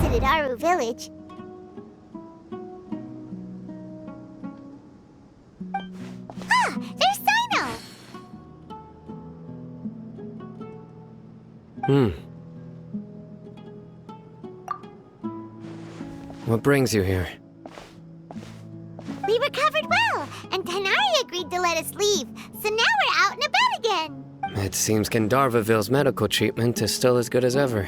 visited Aru village. Ah, there's Sino! What brings you here? We recovered well, and Tanari agreed to let us leave, so now we're out and about again. It seems Gandharvaville's medical treatment is still as good as ever.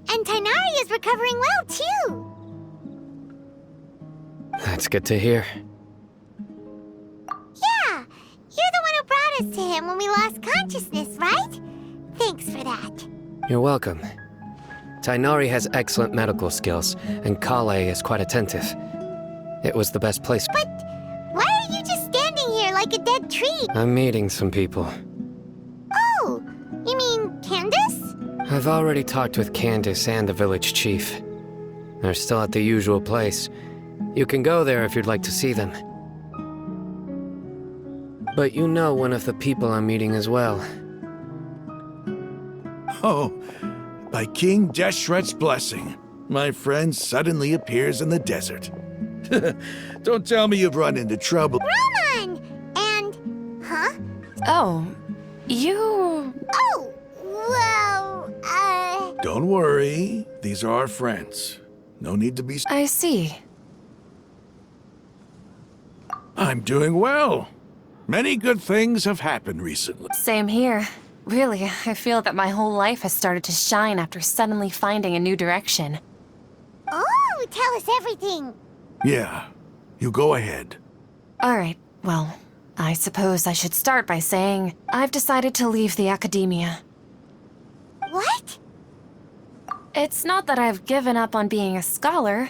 And Tanari is recovering well, too. That's good to hear. Yeah, you're the one who brought us to him when we lost consciousness, right? Thanks for that. You're welcome. Tainari has excellent medical skills, and Kale is quite attentive. It was the best place. But why are you just standing here like a dead tree? I'm meeting some people. Oh, you mean Candace? I've already talked with Candace and the village chief. They're still at the usual place. You can go there if you'd like to see them. But you know one of the people I'm meeting as well. Oh, by King Deshret's blessing, my friend suddenly appears in the desert. Don't tell me you've run into trouble. Roman! And... Huh? Oh, you... Oh, well, Don't worry, these are our friends. No need to be... I see. I'm doing well. Many good things have happened recently. Same here. Really, I feel that my whole life has started to shine after suddenly finding a new direction. Oh, tell us everything. Yeah, you go ahead. Alright, well, I suppose I should start by saying I've decided to leave the academia. What? It's not that I've given up on being a scholar.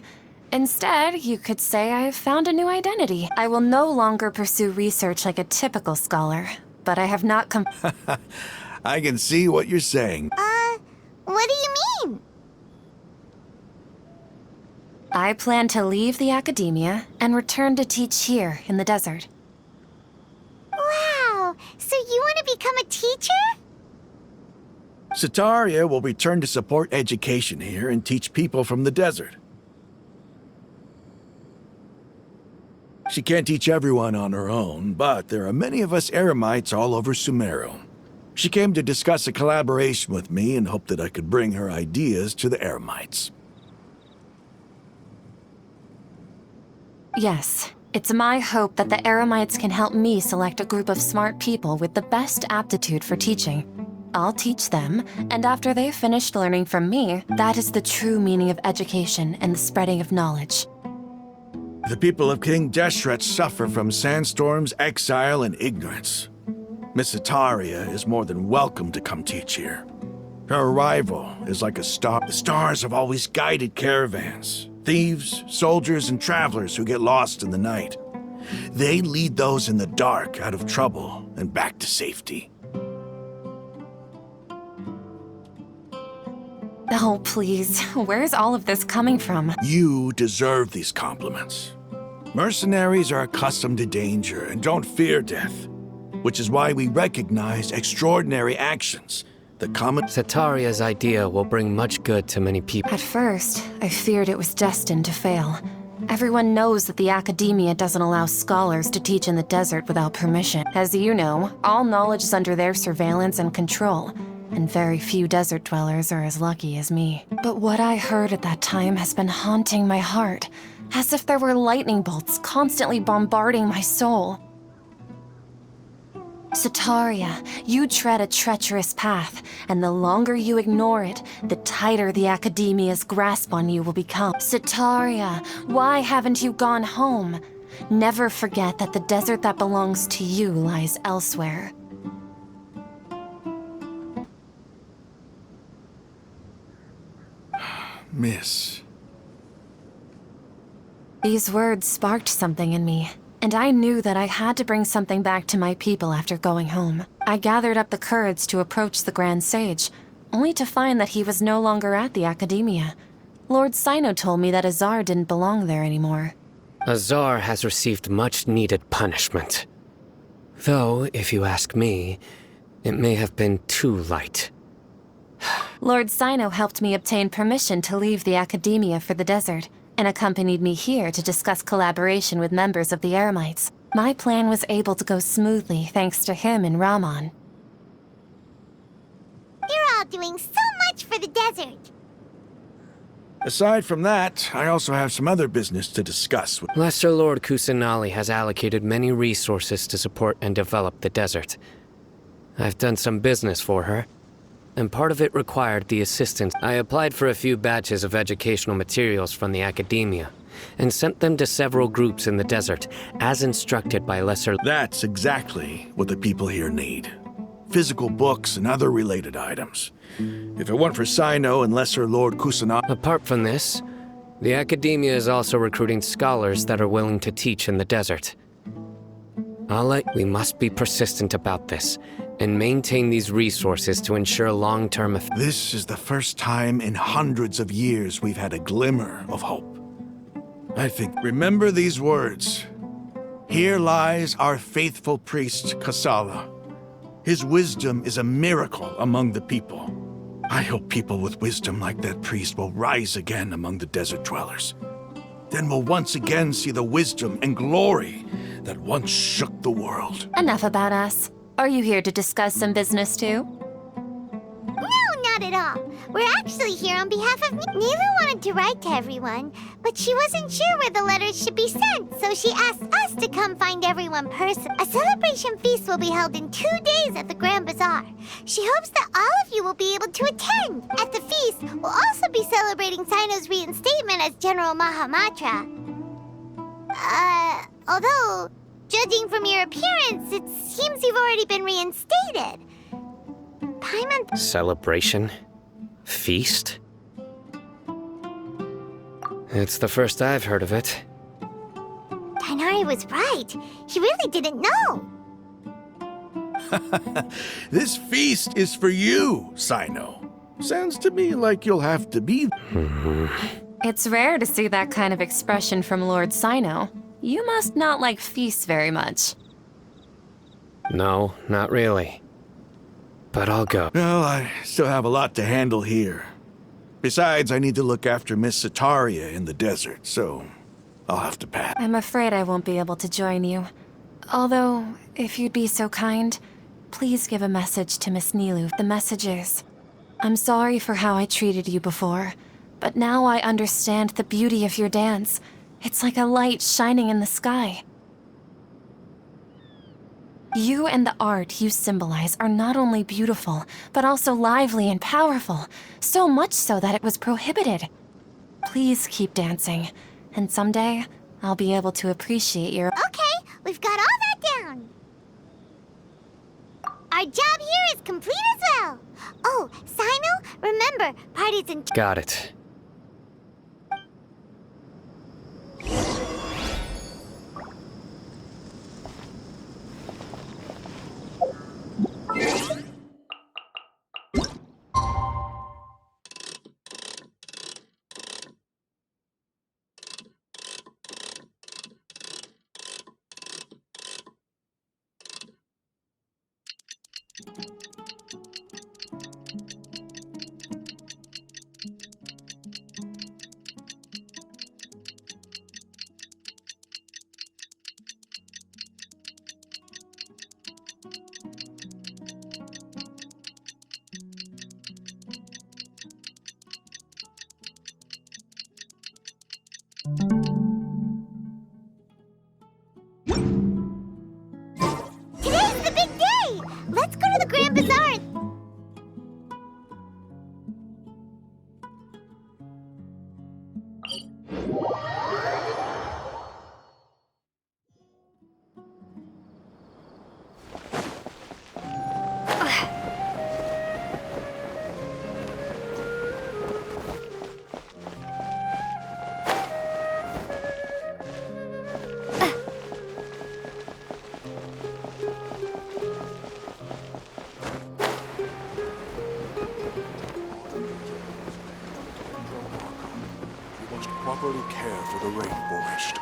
Instead, you could say I've found a new identity. I will no longer pursue research like a typical scholar, but I have not come... I can see what you're saying. What do you mean? I plan to leave the academia and return to teach here in the desert. Wow, so you want to become a teacher? Sataria will return to support education here and teach people from the desert. She can't teach everyone on her own, but there are many of us Eremites all over Sumeru. She came to discuss a collaboration with me and hoped that I could bring her ideas to the Eremites. Yes, it's my hope that the Eremites can help me select a group of smart people with the best aptitude for teaching. I'll teach them, and after they've finished learning from me, that is the true meaning of education and the spreading of knowledge. The people of King Deshret suffer from sandstorms, exile, and ignorance. Miss Ataria is more than welcome to come teach here. Her arrival is like a star. The stars have always guided caravans, thieves, soldiers, and travelers who get lost in the night. They lead those in the dark out of trouble and back to safety. Oh, please, where's all of this coming from? You deserve these compliments. Mercenaries are accustomed to danger and don't fear death, which is why we recognize extraordinary actions. The common... Sataria's idea will bring much good to many people. At first, I feared it was destined to fail. Everyone knows that the academia doesn't allow scholars to teach in the desert without permission. As you know, all knowledge is under their surveillance and control, and very few desert dwellers are as lucky as me. But what I heard at that time has been haunting my heart, as if there were lightning bolts constantly bombarding my soul. Sataria, you tread a treacherous path, and the longer you ignore it, the tighter the academia's grasp on you will become. Sataria, why haven't you gone home? Never forget that the desert that belongs to you lies elsewhere. Miss... These words sparked something in me, and I knew that I had to bring something back to my people after going home. I gathered up the courage to approach the Grand Sage, only to find that he was no longer at the academia. Lord Sino told me that Azar didn't belong there anymore. Azar has received much-needed punishment. Though, if you ask me, it may have been too light. Lord Sino helped me obtain permission to leave the academia for the desert, and accompanied me here to discuss collaboration with members of the Eremites. My plan was able to go smoothly thanks to him and Rahman. You're all doing so much for the desert. Aside from that, I also have some other business to discuss with... Lesser Lord Kusanali has allocated many resources to support and develop the desert. I've done some business for her, and part of it required the assistance. I applied for a few batches of educational materials from the academia, and sent them to several groups in the desert, as instructed by Lesser... That's exactly what the people here need. Physical books and other related items. If it weren't for Sino and Lesser Lord Kusanali... Apart from this, the academia is also recruiting scholars that are willing to teach in the desert. We must be persistent about this, and maintain these resources to ensure long-term effect. This is the first time in hundreds of years we've had a glimmer of hope. I think... Remember these words. Here lies our faithful priest, Kasala. His wisdom is a miracle among the people. I hope people with wisdom like that priest will rise again among the desert dwellers. Then we'll once again see the wisdom and glory that once shook the world. Enough about us. Are you here to discuss some business too? No, not at all. We're actually here on behalf of... Neva wanted to write to everyone, but she wasn't sure where the letters should be sent, so she asked us to come find everyone personally. A celebration feast will be held in 2 days at the Grand Bazaar. She hopes that all of you will be able to attend. At the feast, we'll also be celebrating Sino's reinstatement as General Mahamatra. Although, judging from your appearance, it seems you've already been reinstated. Paimon... Celebration? Feast? It's the first I've heard of it. Tainari was right. He really didn't know. This feast is for you, Sino. Sounds to me like you'll have to be... It's rare to see that kind of expression from Lord Sino. You must not like feasts very much. No, not really. But I'll go. Well, I still have a lot to handle here. Besides, I need to look after Miss Sataria in the desert, so I'll have to pass. I'm afraid I won't be able to join you. Although, if you'd be so kind, please give a message to Miss Nilu. The message is, I'm sorry for how I treated you before, but now I understand the beauty of your dance. It's like a light shining in the sky. You and the art you symbolize are not only beautiful, but also lively and powerful, so much so that it was prohibited. Please keep dancing, and someday I'll be able to appreciate your... Okay, we've got all that down. Our job here is complete as well. Oh, Sino, remember, parties in... Got it. Today's the big day! Let's go to the Grand Bazaar and... You must properly care for the rainbow mist.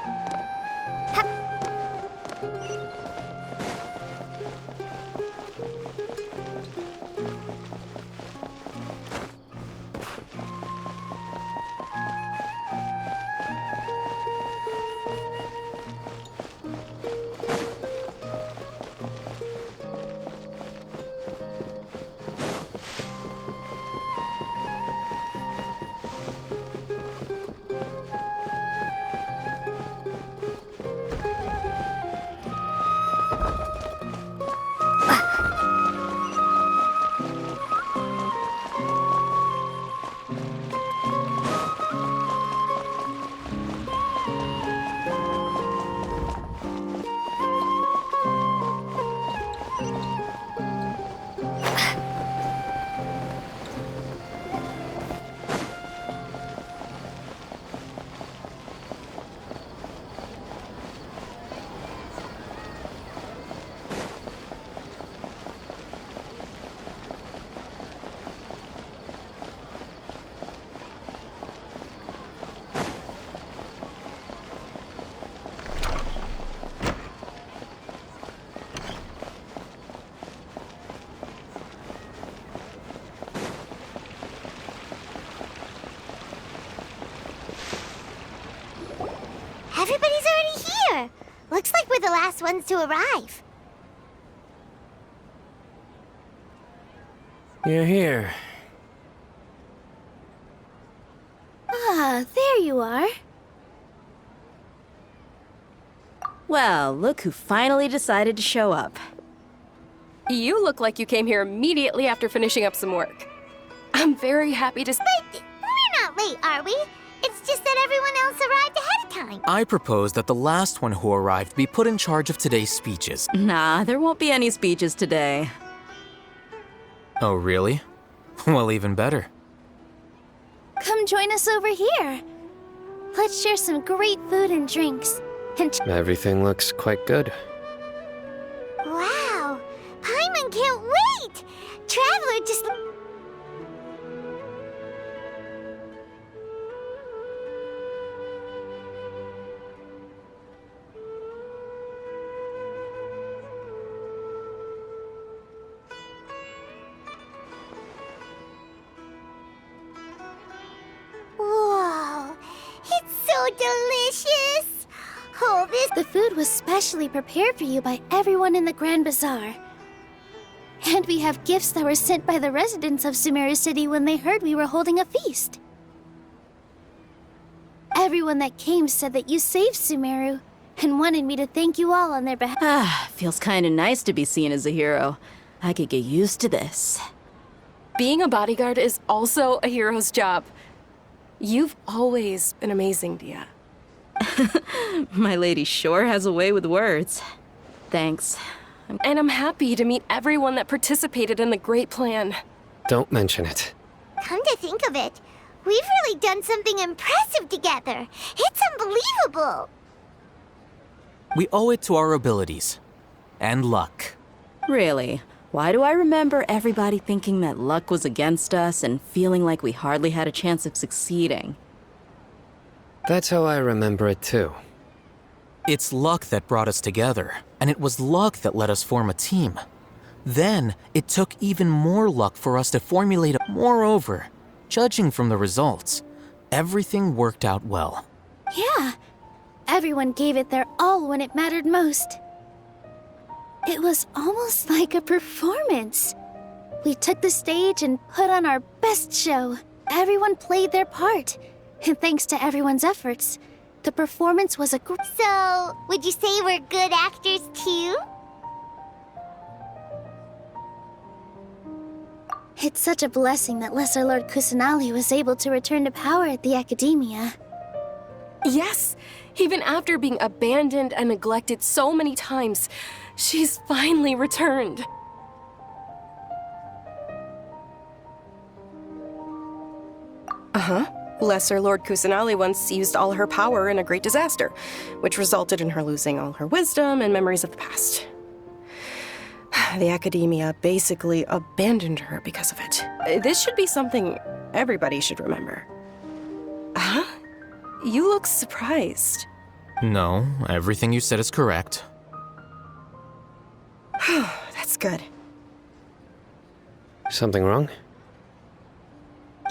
Everybody's already here. Looks like we're the last ones to arrive. You're here. Ah, there you are. Well, look who finally decided to show up. You look like you came here immediately after finishing up some work. I'm very happy to. Wait, we're not late, are we? It's just that everyone else arrived ahead of time. I propose that the last one who arrived be put in charge of today's speeches. Nah, there won't be any speeches today. Oh, really? Well, even better. Come join us over here. Let's share some great food and drinks. And Everything looks quite good. Wow, Paimon can't wait! Traveler just... Whoa, it's so delicious! Oh, the food was specially prepared for you by everyone in the Grand Bazaar. And we have gifts that were sent by the residents of Sumeru City when they heard we were holding a feast. Everyone that came said that you saved Sumeru and wanted me to thank you all on their behalf. Ah, feels kinda nice to be seen as a hero. I could get used to this. Being a bodyguard is also a hero's job. You've always been amazing, Dia. My lady sure has a way with words. Thanks. And I'm happy to meet everyone that participated in the great plan. Don't mention it. Come to think of it, we've really done something impressive together. It's unbelievable. We owe it to our abilities. And luck. Really? Why do I remember everybody thinking that luck was against us and feeling like we hardly had a chance of succeeding? That's how I remember it too. It's luck that brought us together, and it was luck that let us form a team. Then, it took even more luck for us to formulate a... Moreover, judging from the results, everything worked out well. Yeah. Everyone gave it their all when it mattered most. It was almost like a performance. We took the stage and put on our best show. Everyone played their part. And thanks to everyone's efforts, the performance was a So, would you say we're good actors too? It's such a blessing that Lesser Lord Kusanali was able to return to power at the Academia. Yes, even after being abandoned and neglected so many times, she's finally returned. Uh-huh. Lesser Lord Kusanali once used all her power in a great disaster, which resulted in her losing all her wisdom and memories of the past. The Academia basically abandoned her because of it. This should be something everybody should remember. Huh? You look surprised. No, everything you said is correct. That's good. Something wrong?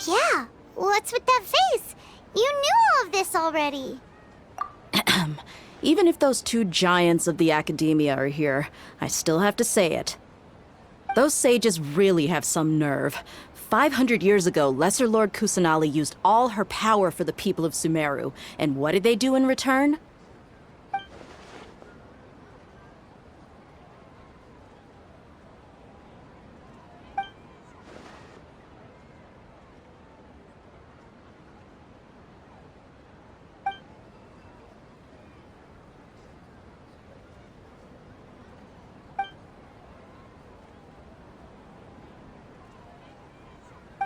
Yeah, what's with that face? You knew all of this already. Even if those two giants of the Academia are here, I still have to say it. Those sages really have some nerve. 500 years ago, Lesser Lord Kusanali used all her power for the people of Sumeru, and what did they do in return?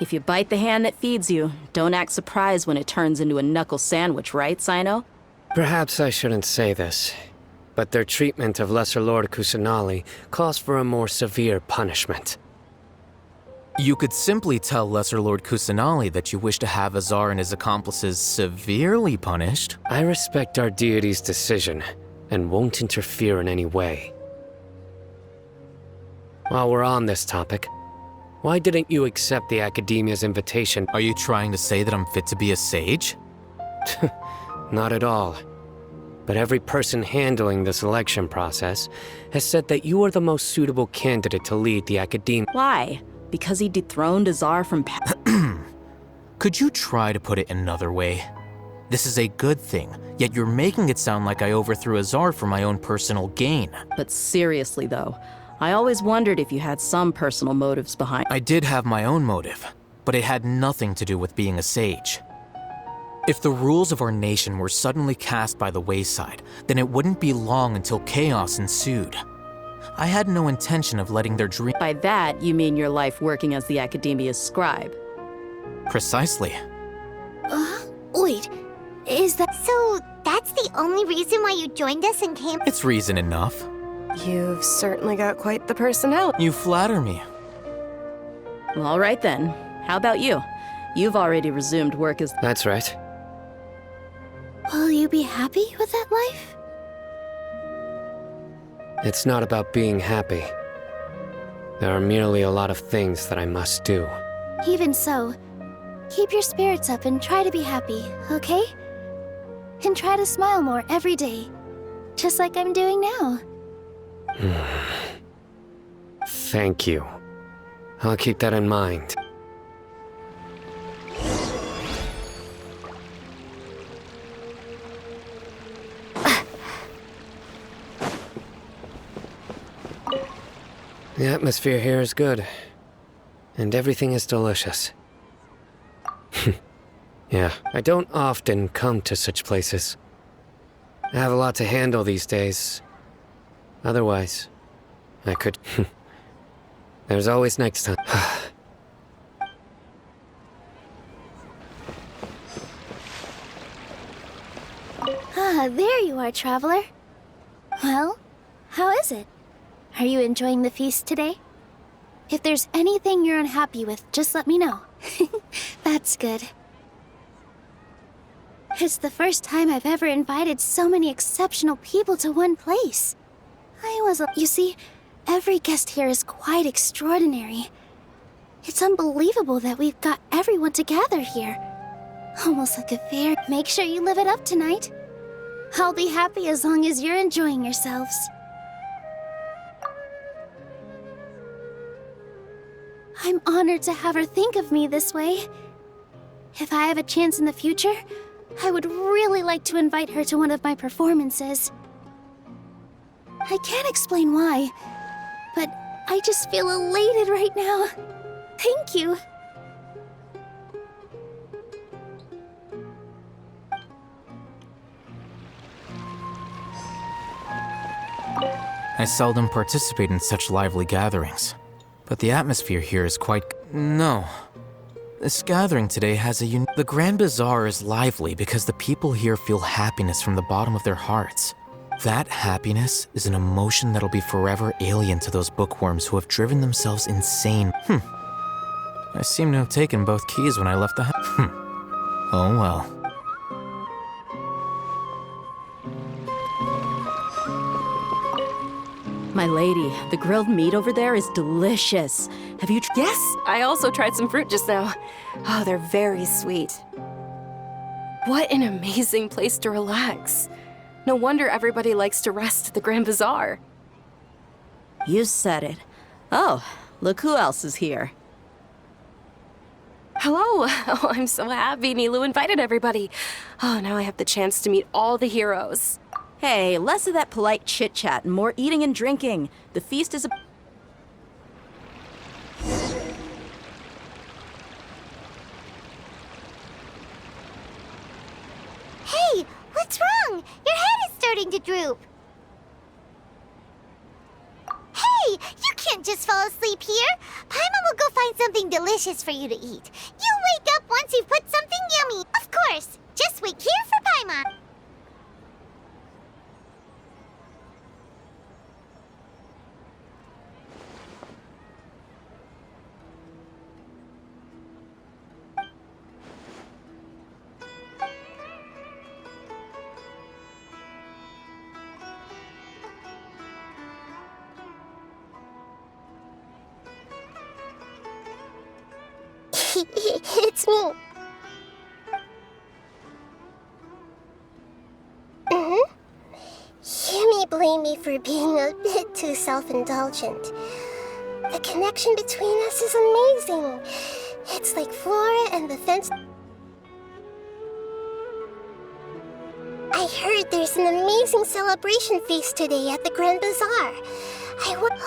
If you bite the hand that feeds you, don't act surprised when it turns into a knuckle sandwich, right, Sino? Perhaps I shouldn't say this, but their treatment of Lesser Lord Kusanali calls for a more severe punishment. You could simply tell Lesser Lord Kusanali that you wish to have Azar and his accomplices severely punished. I respect our deity's decision and won't interfere in any way. While we're on this topic, why didn't you accept the Academia's invitation? Are you trying to say that I'm fit to be a sage? Not at all. but every person handling the selection process has said that you are the most suitable candidate to lead the academia. Why? Because he dethroned Azar from Could you try to put it another way? This is a good thing, yet you're making it sound like I overthrew Azar for my own personal gain. But seriously, though, I always wondered if you had some personal motives behind. I did have my own motive, but it had nothing to do with being a sage. If the rules of our nation were suddenly cast by the wayside, then it wouldn't be long until chaos ensued. I had no intention of letting their dream. By that, you mean your life working as the Academia's scribe. Precisely. Wait, is that... So, that's the only reason why you joined us and came? It's reason enough. You've certainly got quite the personality. You flatter me. All right then. How about you? You've already resumed work as... That's right. Will you be happy with that life? It's not about being happy. There are merely a lot of things that I must do. Even so, keep your spirits up and try to be happy, okay? And try to smile more every day, just like I'm doing now. Thank you. I'll keep that in mind. The atmosphere here is good, and everything is delicious. Yeah, I don't often come to such places. I have a lot to handle these days. Otherwise, I could... There's always next time. There you are, traveler. Well, how is it? Are you enjoying the feast today? If there's anything you're unhappy with, just let me know. That's good. It's the first time I've ever invited so many exceptional people to one place. You see, every guest here is quite extraordinary. It's unbelievable that we've got everyone together here. Almost like a fair. Make sure you live it up tonight. I'll be happy as long as you're enjoying yourselves. I'm honored to have her think of me this way. If I have a chance in the future, I would really like to invite her to one of my performances. I can't explain why, but I just feel elated right now. Thank you. I seldom participate in such lively gatherings, but the atmosphere here is quite... No. This gathering today has a The Grand Bazaar is lively because the people here feel happiness from the bottom of their hearts. That happiness is an emotion that'll be forever alien to those bookworms who have driven themselves insane. I seem to have taken both keys when I left the house. Oh well. My lady, the grilled meat over there is delicious. Have you... Yes, I also tried some fruit just now. Oh, they're very sweet. What an amazing place to relax. No wonder everybody likes to rest at the Grand Bazaar. You said it. Oh, look who else is here. Hello. Oh, I'm so happy Nilu invited everybody. Oh, now I have the chance to meet all the heroes. Hey, less of that polite chit-chat and more eating and drinking. The feast is a... Hey, what's wrong? Your head is starting to droop. Hey, you can't just fall asleep here. Paimon will go find something delicious for you to eat. You'll wake up once you've put something yummy. Of course. Just wait here for Paimon. It's me. for being a bit too self-indulgent. The connection between us is amazing. It's like Flora and the fence. I heard there's an amazing celebration feast today at the Grand Bazaar.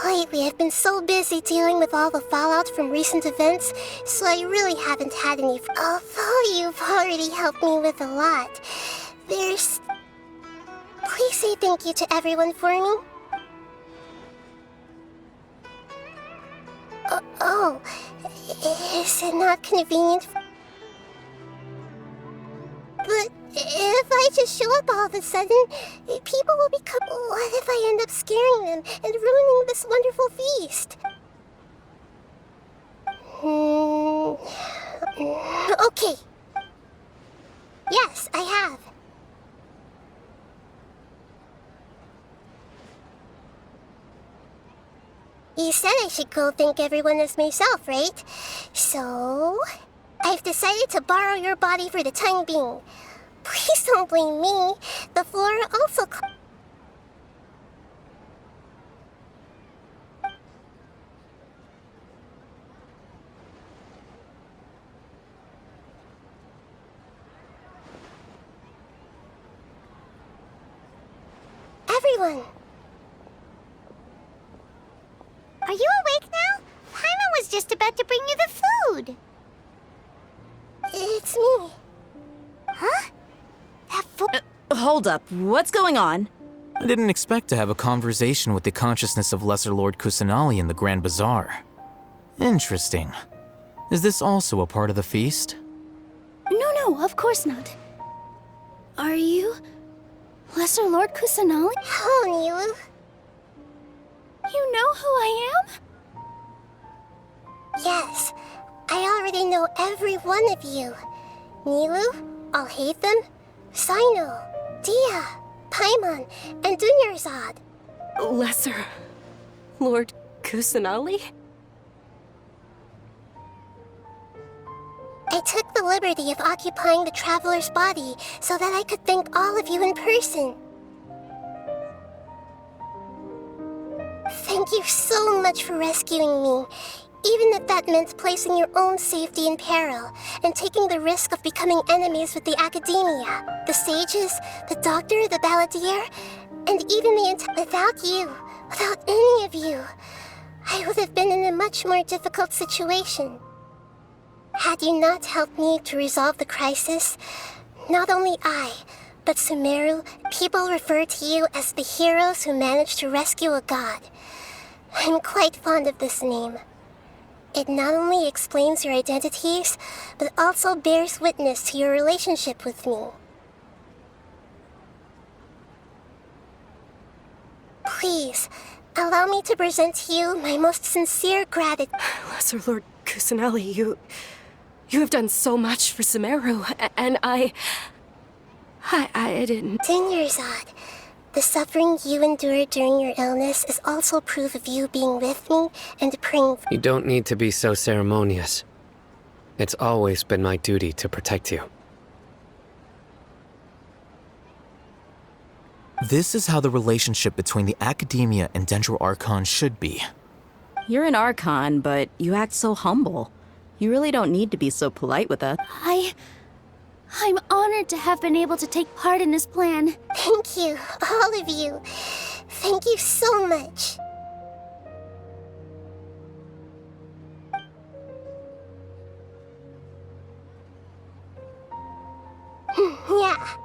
Lately, I've been so busy dealing with all the fallout from recent events, so I really haven't had any. Although you've already helped me with a lot, please say thank you to everyone for me. Is it not convenient? But if I just show up all of a sudden, people will become... What if I end up scaring them and ruining this wonderful feast? Okay. Yes, I have. You said I should go thank everyone as myself, right? So, I've decided to borrow your body for the time being. Please don't blame me. The Flora also... Everyone! Are you awake now? Paimon was just about to bring you the food. It's me. Huh? Hold up, what's going on? I didn't expect to have a conversation with the consciousness of Lesser Lord Kusanali in the Grand Bazaar. Interesting. Is this also a part of the feast? No, of course not. Are you Lesser Lord Kusanali? Hello, Nilu. You know who I am? Yes, I already know every one of you. Nilu, Alhaitham, Sino, Dia, Paimon, and Dunyarzad. Lesser Lord Kusanali? I took the liberty of occupying the traveler's body so that I could thank all of you in person. Thank you so much for rescuing me, even if that meant placing your own safety in peril and taking the risk of becoming enemies with the academia, the sages, the doctor, the balladeer, and even the without you, without any of you, I would have been in a much more difficult situation. Had you not helped me to resolve the crisis, not only I, but Sumeru, people refer to you as the heroes who managed to rescue a god. I'm quite fond of this name. It not only explains your identities, but also bears witness to your relationship with me. Please, allow me to present to you my most sincere gratitude. Lesser Lord Kusanali, you have done so much for Sumeru, and I didn't. Dunyarzad, the suffering you endured during your illness is also proof of you being with me and praying for... You don't need to be so ceremonious. It's always been my duty to protect you. This is how the relationship between the Academia and Dendro Archon should be. You're an Archon, but you act so humble. You really don't need to be so polite with us. I'm honored to have been able to take part in this plan. Thank you, all of you. Thank you so much. Yeah.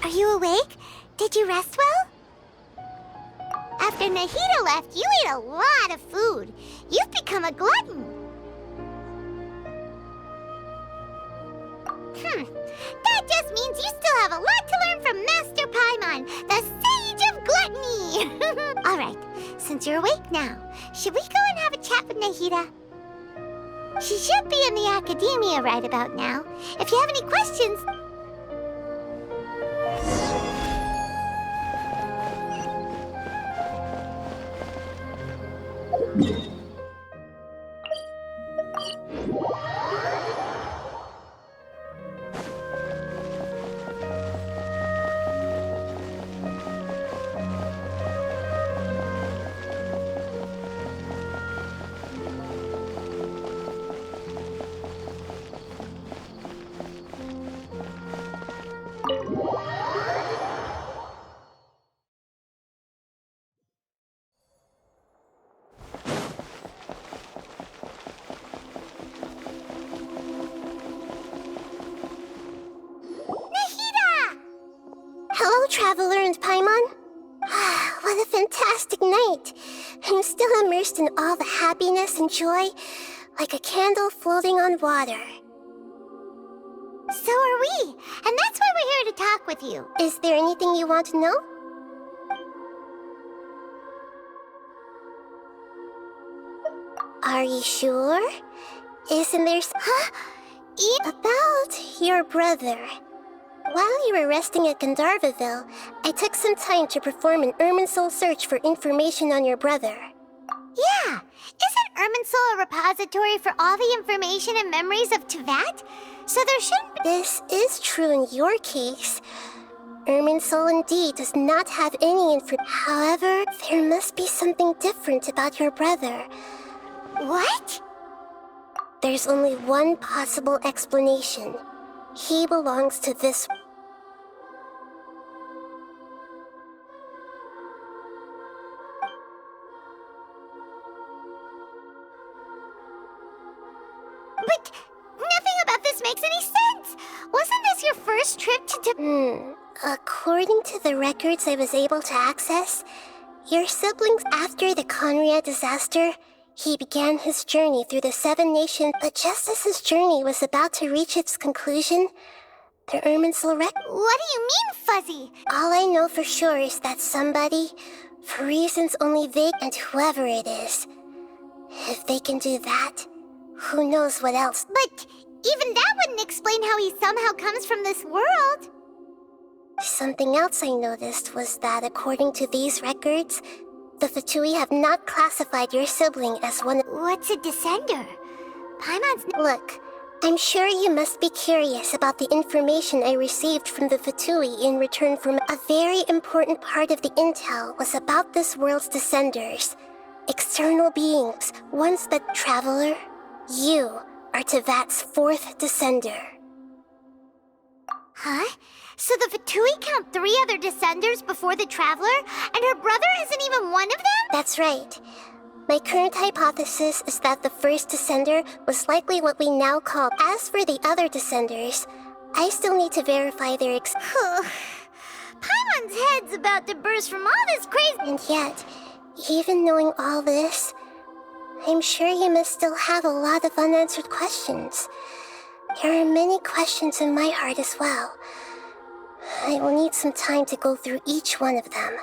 Are you awake? Did you rest well? After Nahida left, you ate a lot of food. You've become a glutton. That just means you still have a lot to learn from Master Paimon, the Sage of Gluttony. All right, so since you're awake now. Should we go and have a chat with Nahida? She should be in the academia right about now. If you have any questions... Hello, Traveler and Paimon. What a fantastic night. I'm still immersed in all the happiness and joy, like a candle floating on water. So are we, and that's why we're here to talk with you. Is there anything you want to know? Are you sure? Isn't there about your brother. While you were resting at Gandharvaville, I took some time to perform an Irminsul search for information on your brother. Yeah! Isn't Irminsul a repository for all the information and memories of Teyvat? So there shouldn't be... This is true in your case. Irminsul indeed does not have any information. However, there must be something different about your brother. What? There's only one possible explanation. He belongs to this... But nothing about this makes any sense! Wasn't this your first trip to According to the records I was able to access, your siblings after the Conria disaster, he began his journey through the Seven Nations, but just as his journey was about to reach its conclusion, the Irminsul What do you mean, Fuzzy? All I know for sure is that somebody, for reasons only they and whoever it is, if they can do that, who knows what else. But even that wouldn't explain how he somehow comes from this world. Something else I noticed was that according to these records, the Fatui have not classified your sibling as one of... What's a descender? Paimon's... Look, I'm sure you must be curious about the information I received from the Fatui in return from a very important part of the intel was about this world's descenders. External beings, once the Traveler. You are Teyvat's fourth descender. Huh? So the Fatui count 3 other descenders before the Traveler, and her brother isn't even one of them? That's right. My current hypothesis is that the first descender was likely what we now call... As for the other descenders, I still need to verify their Paimon's head's about to burst from all this crazy... And yet, even knowing all this, I'm sure you must still have a lot of unanswered questions. There are many questions in my heart as well. I will need some time to go through each one of them.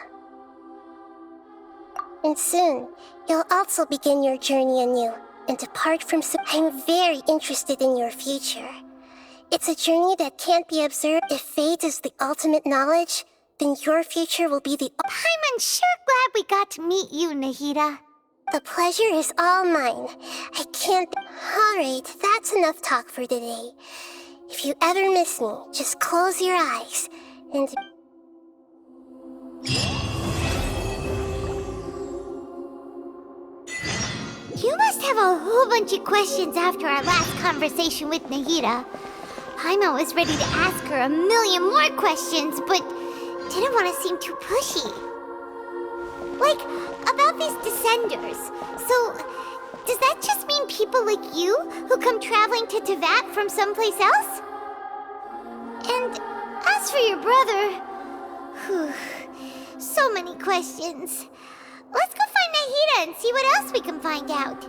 And soon, you'll also begin your journey anew and depart from... I'm very interested in your future. It's a journey that can't be observed. If fate is the ultimate knowledge, then your future will be the... Paimon's sure glad we got to meet you, Nahida. The pleasure is all mine. I can't... Alright, that's enough talk for today. If you ever miss me, just close your eyes and... You must have a whole bunch of questions after our last conversation with Nahida. Paimon was ready to ask her a million more questions, but didn't want to seem too pushy. Like, about these descenders. So, does that just mean people like you who come traveling to Teyvat from someplace else? And as for your brother... so many questions. Let's go find Nahida and see what else we can find out.